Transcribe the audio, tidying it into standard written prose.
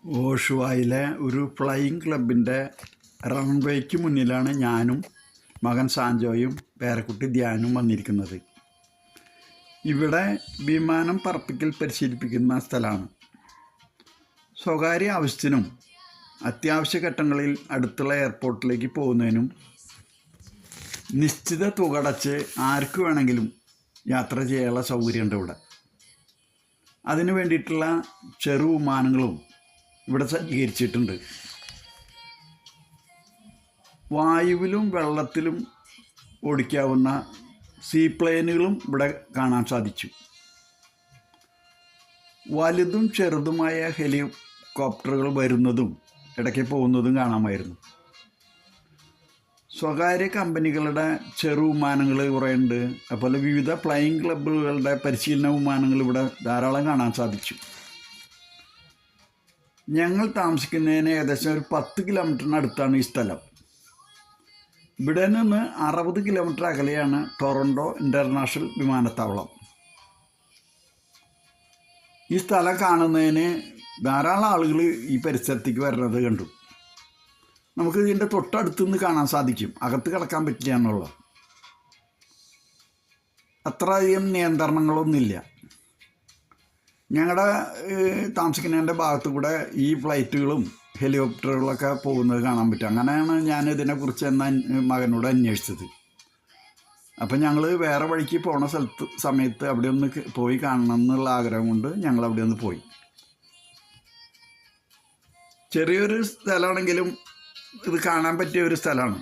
ഓഷുവായിലെ ഒരു ഫ്ലൈയിങ് ക്ലബിൻ്റെ റൺവേക്ക് മുന്നിലാണ് ഞാനും മകൻ സാൻജോയും പേരക്കുട്ടി ധ്യാനും വന്നിരിക്കുന്നത്. ഇവിടെ വിമാനം പറപ്പിക്കൽ പരിശീലിപ്പിക്കുന്ന സ്ഥലമാണ്. സ്വകാര്യ ആവശ്യത്തിനും അത്യാവശ്യ ഘട്ടങ്ങളിൽ അടുത്തുള്ള എയർപോർട്ടിലേക്ക് പോകുന്നതിനും നിശ്ചിത തുക അടച്ച് ആർക്ക് വേണമെങ്കിലും യാത്ര ചെയ്യാനുള്ള സൗകര്യമുണ്ട് ഇവിടെ. അതിനു വേണ്ടിയിട്ടുള്ള ചെറു വിമാനങ്ങളും ഇവിടെ സജ്ജീകരിച്ചിട്ടുണ്ട്. വായുവിലും വെള്ളത്തിലും ഓടിക്കാവുന്ന സീപ്ലെയിനുകളും ഇവിടെ കാണാൻ സാധിച്ചു. വലുതും ചെറുതുമായ ഹെലികോപ്റ്ററുകൾ വരുന്നതും ഇടയ്ക്ക് പോകുന്നതും കാണാമായിരുന്നു. സ്വകാര്യ കമ്പനികളുടെ ചെറു വിമാനങ്ങൾ കുറേ ഉണ്ട്. അതുപോലെ വിവിധ ഫ്ലൈയിങ് ക്ലബ്ബുകളുടെ പരിശീലന വിമാനങ്ങൾ ഇവിടെ ധാരാളം കാണാൻ സാധിച്ചു. ഞങ്ങൾ താമസിക്കുന്നതിന് ഏകദേശം ഒരു 10 കിലോമീറ്ററിനടുത്താണ് ഈ സ്ഥലം. ഇവിടെ നിന്ന് 60 കിലോമീറ്റർ അകലെയാണ് ടൊറൻഡോ ഇൻ്റർനാഷണൽ വിമാനത്താവളം. ഈ സ്ഥലം കാണുന്നതിന് ധാരാളം ആളുകൾ ഈ പരിസരത്തേക്ക് വരുന്നത് കണ്ടു. നമുക്ക് ഇതിൻ്റെ തൊട്ടടുത്തുനിന്ന് കാണാൻ സാധിക്കും. അകത്ത് കിടക്കാൻ പറ്റില്ല എന്നുള്ളത്. അത്രയധികം നിയന്ത്രണങ്ങളൊന്നുമില്ല. ഞങ്ങളുടെ താമസിക്കുന്നതിൻ്റെ ഭാഗത്തു കൂടെ ഈ ഫ്ലൈറ്റുകളും ഹെലികോപ്റ്ററുകളൊക്കെ പോകുന്നത് കാണാൻ പറ്റും. അങ്ങനെയാണ് ഞാൻ ഇതിനെക്കുറിച്ച് മകനോട് അന്വേഷിച്ചത്. അപ്പം ഞങ്ങൾ വേറെ വഴിക്ക് പോണ സമയത്ത് അവിടെ ഒന്ന് പോയി കാണണം എന്നുള്ള ആഗ്രഹം കൊണ്ട് ഞങ്ങൾ അവിടെ ഒന്ന് പോയി. ചെറിയൊരു സ്ഥലമാണെങ്കിലും ഇത് കാണാൻ പറ്റിയ ഒരു സ്ഥലമാണ്.